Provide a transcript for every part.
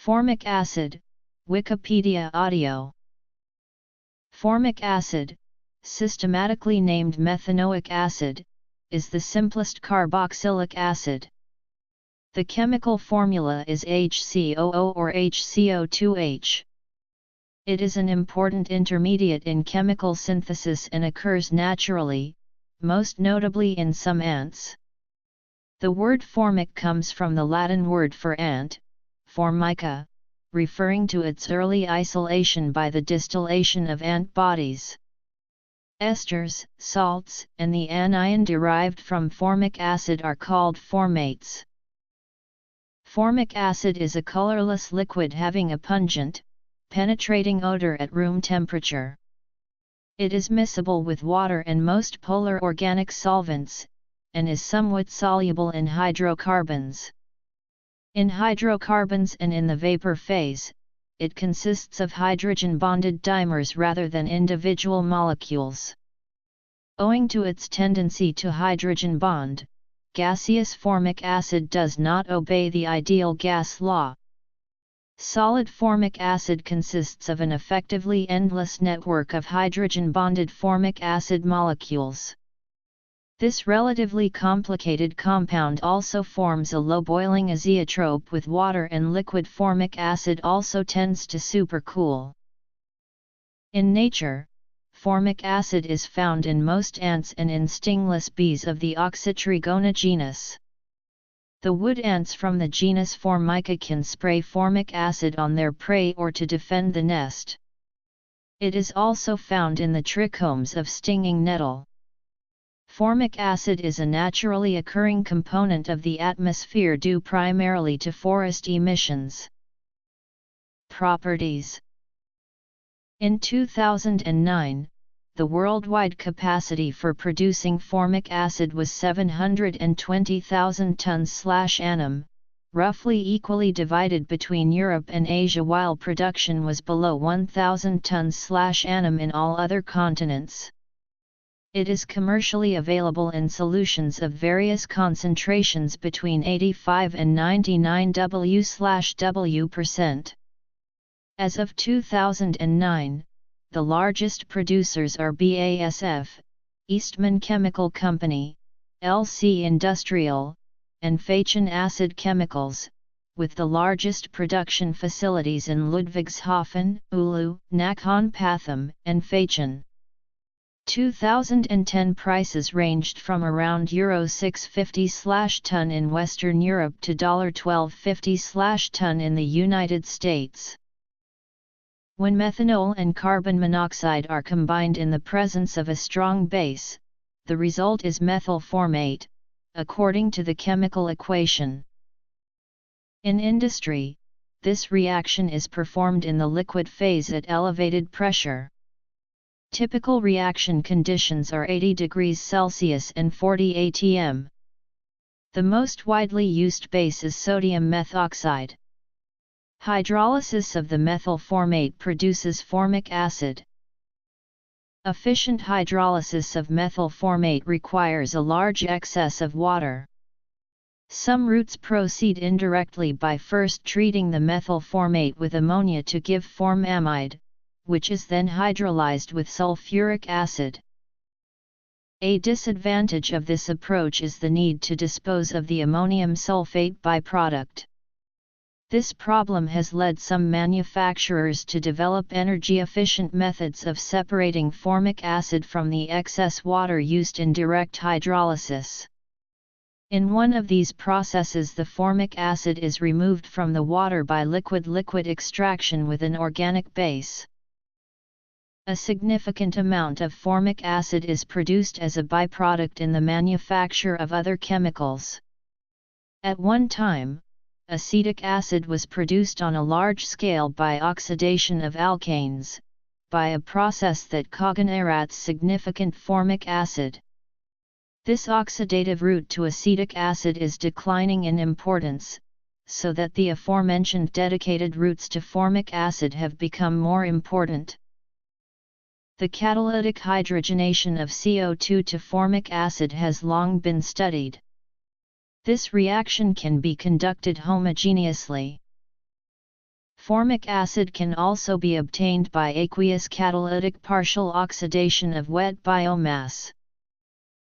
Formic acid, Wikipedia audio. Formic acid, systematically named methanoic acid, is the simplest carboxylic acid. The chemical formula is HCOO or HCO2H. It is an important intermediate in chemical synthesis and occurs naturally, most notably in some ants. The word formic comes from the Latin word for ant, formica, referring to its early isolation by the distillation of ant bodies. Esters, salts, and the anion derived from formic acid are called formates. Formic acid is a colorless liquid having a pungent, penetrating odor at room temperature. It is miscible with water and most polar organic solvents, and is somewhat soluble in hydrocarbons. In hydrocarbons and in the vapor phase, it consists of hydrogen-bonded dimers rather than individual molecules. Owing to its tendency to hydrogen bond, gaseous formic acid does not obey the ideal gas law. Solid formic acid consists of an effectively endless network of hydrogen-bonded formic acid molecules. This relatively complicated compound also forms a low-boiling azeotrope with water, and liquid formic acid also tends to supercool. In nature, formic acid is found in most ants and in stingless bees of the Oxytrigona genus. The wood ants from the genus Formica can spray formic acid on their prey or to defend the nest. It is also found in the trichomes of stinging nettle. Formic acid is a naturally occurring component of the atmosphere due primarily to forest emissions. Properties. In 2009, the worldwide capacity for producing formic acid was 720,000 tons/annum, roughly equally divided between Europe and Asia, while production was below 1,000 tons/annum in all other continents. It is commercially available in solutions of various concentrations between 85 and 99 W/W%. As of 2009, the largest producers are BASF, Eastman Chemical Company, LC Industrial, and Fachon Acid Chemicals, with the largest production facilities in Ludwigshafen, Oulu, Nakhon Pathom, and Fachon. 2010 prices ranged from around Euro 650/ton in Western Europe to $1250/ton in the United States. When methanol and carbon monoxide are combined in the presence of a strong base, the result is methyl formate, according to the chemical equation. In industry, this reaction is performed in the liquid phase at elevated pressure. Typical reaction conditions are 80 degrees Celsius and 40 atm. The most widely used base is sodium methoxide. Hydrolysis of the methyl formate produces formic acid. Efficient hydrolysis of methyl formate requires a large excess of water. Some routes proceed indirectly by first treating the methyl formate with ammonia to give formamide, which is then hydrolyzed with sulfuric acid. A disadvantage of this approach is the need to dispose of the ammonium sulfate byproduct. This problem has led some manufacturers to develop energy-efficient methods of separating formic acid from the excess water used in direct hydrolysis. In one of these processes, the formic acid is removed from the water by liquid-liquid extraction with an organic base. A significant amount of formic acid is produced as a byproduct in the manufacture of other chemicals. At one time, acetic acid was produced on a large scale by oxidation of alkanes, by a process that cogenerates significant formic acid. This oxidative route to acetic acid is declining in importance, so that the aforementioned dedicated routes to formic acid have become more important. The catalytic hydrogenation of CO2 to formic acid has long been studied. This reaction can be conducted homogeneously. Formic acid can also be obtained by aqueous catalytic partial oxidation of wet biomass.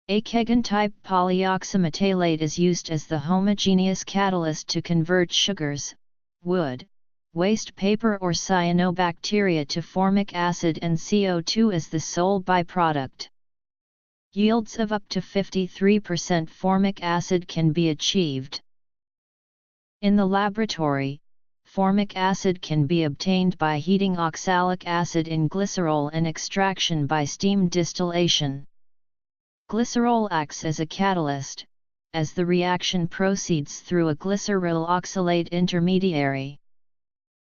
A Kegan-type polyoxymetalate is used as the homogeneous catalyst to convert sugars, wood, waste paper or cyanobacteria to formic acid, and CO2 as the sole byproduct. Yields of up to 53% formic acid can be achieved. In the laboratory, formic acid can be obtained by heating oxalic acid in glycerol and extraction by steam distillation. Glycerol acts as a catalyst, as the reaction proceeds through a glyceryl oxalate intermediary.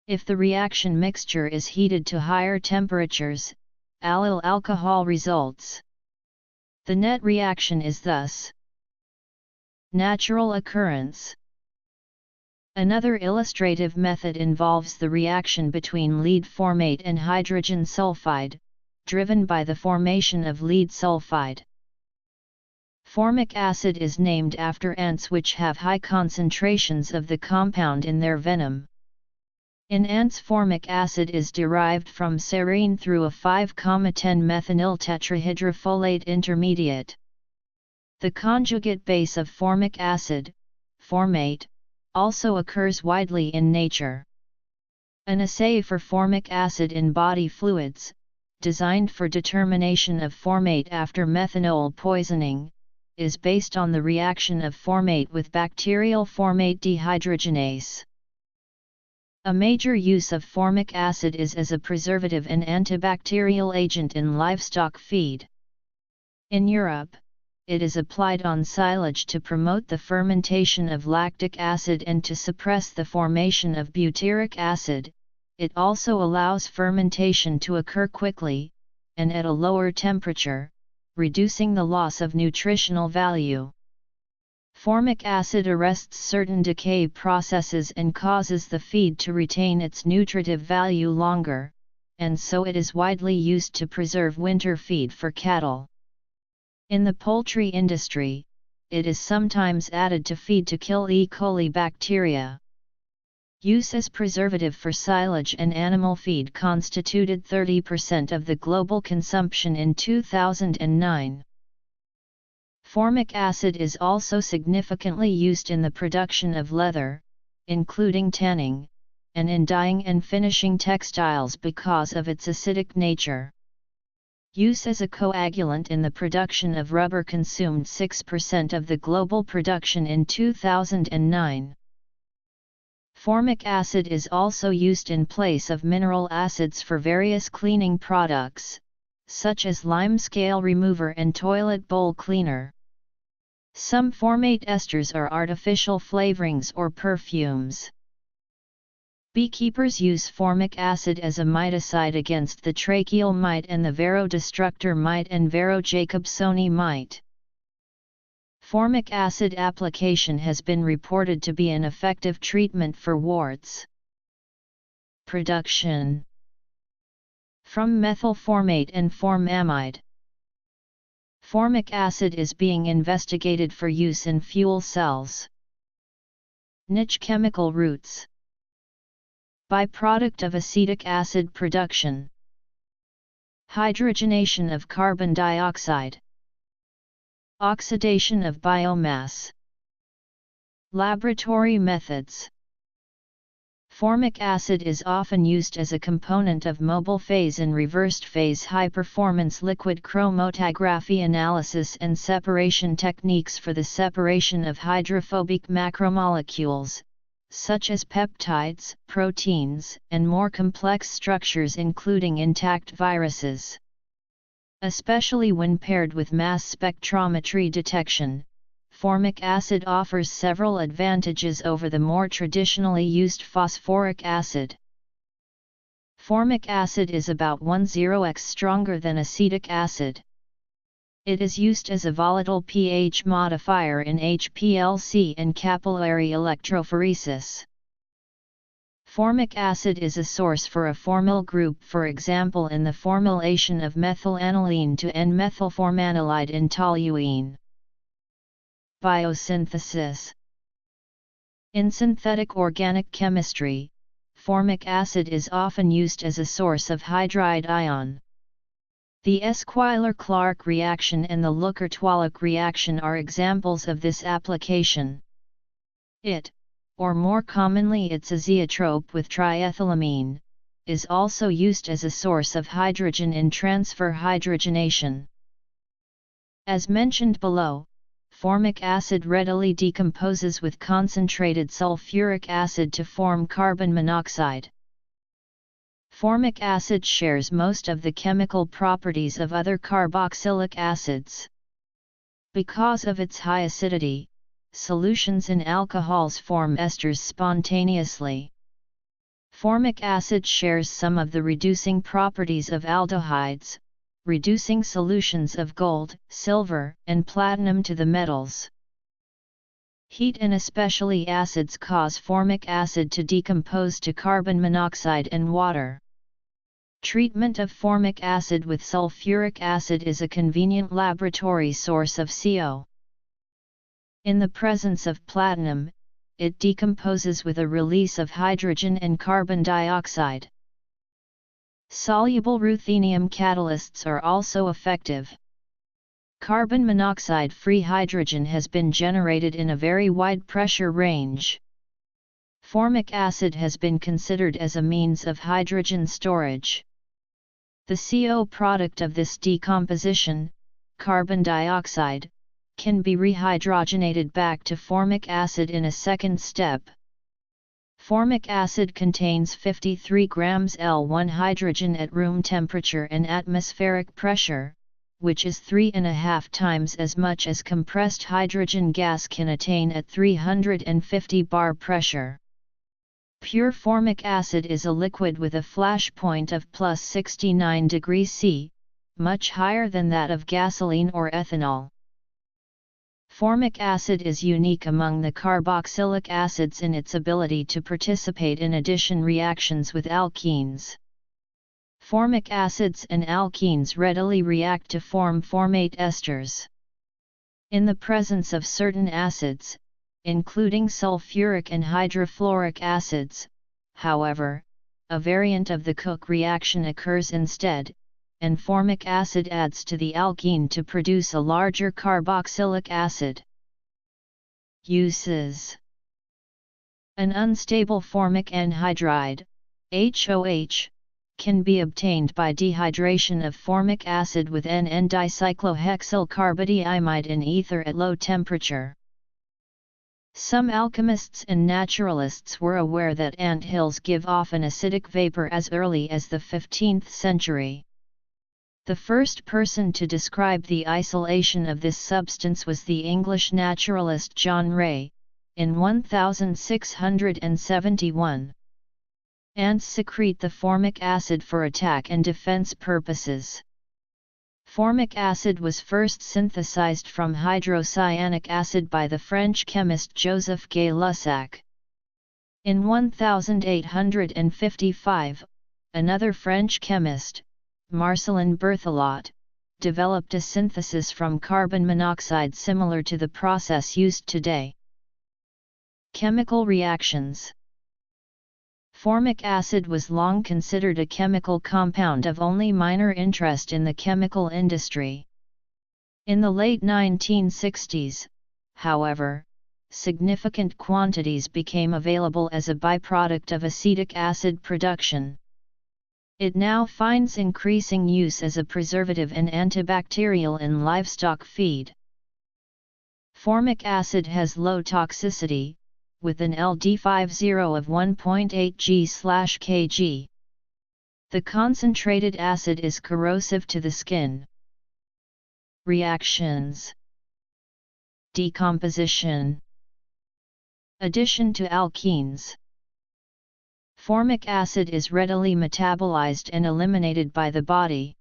If the reaction mixture is heated to higher temperatures, allyl alcohol results. The net reaction is thus natural occurrence. Another illustrative method involves the reaction between lead formate and hydrogen sulfide, driven by the formation of lead sulfide. Formic acid is named after ants which have high concentrations of the compound in their venom. In ants, formic acid is derived from serine through a 5,10-methynyl tetrahydrofolate intermediate. The conjugate base of formic acid, formate, also occurs widely in nature. An assay for formic acid in body fluids, designed for determination of formate after methanol poisoning, is based on the reaction of formate with bacterial formate dehydrogenase. A major use of formic acid is as a preservative and antibacterial agent in livestock feed. In Europe, it is applied on silage to promote the fermentation of lactic acid and to suppress the formation of butyric acid. It also allows fermentation to occur quickly, and at a lower temperature, reducing the loss of nutritional value. Formic acid arrests certain decay processes and causes the feed to retain its nutritive value longer, and so it is widely used to preserve winter feed for cattle. In the poultry industry, it is sometimes added to feed to kill E. coli bacteria. Use as preservative for silage and animal feed constituted 30% of the global consumption in 2009. Formic acid is also significantly used in the production of leather, including tanning, and in dyeing and finishing textiles because of its acidic nature. Use as a coagulant in the production of rubber consumed 6% of the global production in 2009. Formic acid is also used in place of mineral acids for various cleaning products, such as lime scale remover and toilet bowl cleaner. Some formate esters are artificial flavorings or perfumes. Beekeepers use formic acid as a miticide against the tracheal mite and the Varrodestructor mite and Varro-Jacobsoni mite. Formic acid application has been reported to be an effective treatment for warts. Production from methylformate and formamide. Formic acid is being investigated for use in fuel cells. Niche chemical routes. Byproduct of acetic acid production. Hydrogenation of carbon dioxide. Oxidation of biomass. Laboratory methods. Formic acid is often used as a component of mobile phase and reversed phase high-performance liquid chromatography analysis and separation techniques for the separation of hydrophobic macromolecules, such as peptides, proteins, and more complex structures including intact viruses. Especially when paired with mass spectrometry detection, formic acid offers several advantages over the more traditionally used phosphoric acid. Formic acid is about 10x stronger than acetic acid. It is used as a volatile pH modifier in HPLC and capillary electrophoresis. Formic acid is a source for a formyl group, for example in the formylation of methylaniline to N-methylformanilide in toluene. Biosynthesis. In synthetic organic chemistry, formic acid is often used as a source of hydride ion. The Esquire-Clark reaction and the Looker-Twalock reaction are examples of this application. It, or more commonly its azeotrope with triethylamine, is also used as a source of hydrogen in transfer hydrogenation. As mentioned below, formic acid readily decomposes with concentrated sulfuric acid to form carbon monoxide. Formic acid shares most of the chemical properties of other carboxylic acids. Because of its high acidity, solutions in alcohols form esters spontaneously. Formic acid shares some of the reducing properties of aldehydes, reducing solutions of gold, silver, and platinum to the metals. Heat and especially acids cause formic acid to decompose to carbon monoxide and water. Treatment of formic acid with sulfuric acid is a convenient laboratory source of CO. In the presence of platinum, it decomposes with a release of hydrogen and carbon dioxide. Soluble ruthenium catalysts are also effective. Carbon monoxide-free hydrogen has been generated in a very wide pressure range. Formic acid has been considered as a means of hydrogen storage. The CO product of this decomposition, carbon dioxide, can be rehydrogenated back to formic acid in a second step. Formic acid contains 53 grams L1 hydrogen at room temperature and atmospheric pressure, which is 3.5 times as much as compressed hydrogen gas can attain at 350 bar pressure. Pure formic acid is a liquid with a flash point of plus 69 degrees C, much higher than that of gasoline or ethanol. Formic acid is unique among the carboxylic acids in its ability to participate in addition reactions with alkenes. Formic acids and alkenes readily react to form formate esters. In the presence of certain acids, including sulfuric and hydrofluoric acids, however, a variant of the Cook reaction occurs instead, and formic acid adds to the alkene to produce a larger carboxylic acid. Uses: an unstable formic anhydride, HOH, can be obtained by dehydration of formic acid with N,N-dicyclohexylcarbodiimide in ether at low temperature. Some alchemists and naturalists were aware that ant hills give off an acidic vapor as early as the 15th century. The first person to describe the isolation of this substance was the English naturalist John Ray, in 1671. Ants secrete the formic acid for attack and defense purposes. Formic acid was first synthesized from hydrocyanic acid by the French chemist Joseph Gay-Lussac. In 1855, another French chemist, Marcellin Berthelot, developed a synthesis from carbon monoxide similar to the process used today. Chemical reactions. Formic acid was long considered a chemical compound of only minor interest in the chemical industry. In the late 1960s, however, significant quantities became available as a byproduct of acetic acid production. It now finds increasing use as a preservative and antibacterial in livestock feed. Formic acid has low toxicity, with an LD50 of 1.8 g/kg. The concentrated acid is corrosive to the skin. Reactions: decomposition, addition to alkenes. Formic acid is readily metabolized and eliminated by the body.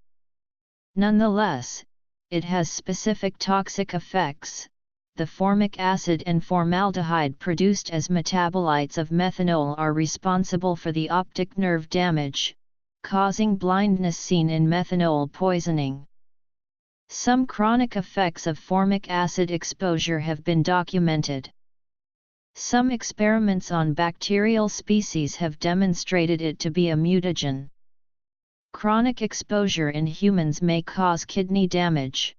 Nonetheless, it has specific toxic effects. The formic acid and formaldehyde produced as metabolites of methanol are responsible for the optic nerve damage, causing blindness seen in methanol poisoning. Some chronic effects of formic acid exposure have been documented. Some experiments on bacterial species have demonstrated it to be a mutagen. Chronic exposure in humans may cause kidney damage.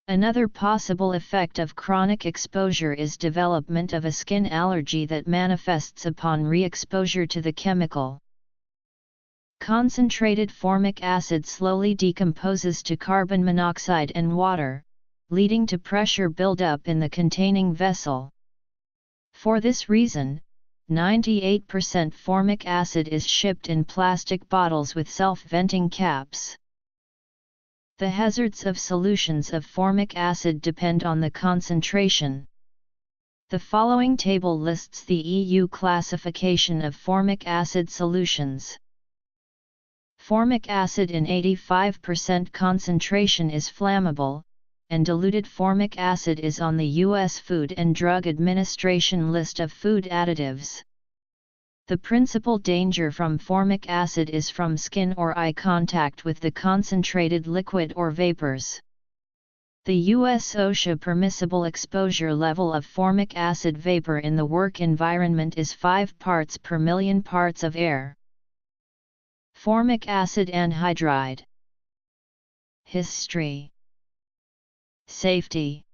Another possible effect of chronic exposure is development of a skin allergy that manifests upon re-exposure to the chemical. Concentrated formic acid slowly decomposes to carbon monoxide and water, leading to pressure buildup in the containing vessel. For this reason, 98% formic acid is shipped in plastic bottles with self-venting caps. The hazards of solutions of formic acid depend on the concentration. The following table lists the EU classification of formic acid solutions. Formic acid in 85% concentration is flammable, and diluted formic acid is on the U.S. Food and Drug Administration list of food additives. The principal danger from formic acid is from skin or eye contact with the concentrated liquid or vapors. The U.S. OSHA permissible exposure level of formic acid vapor in the work environment is 5 parts per million parts of air. Formic acid anhydride. History. Safety.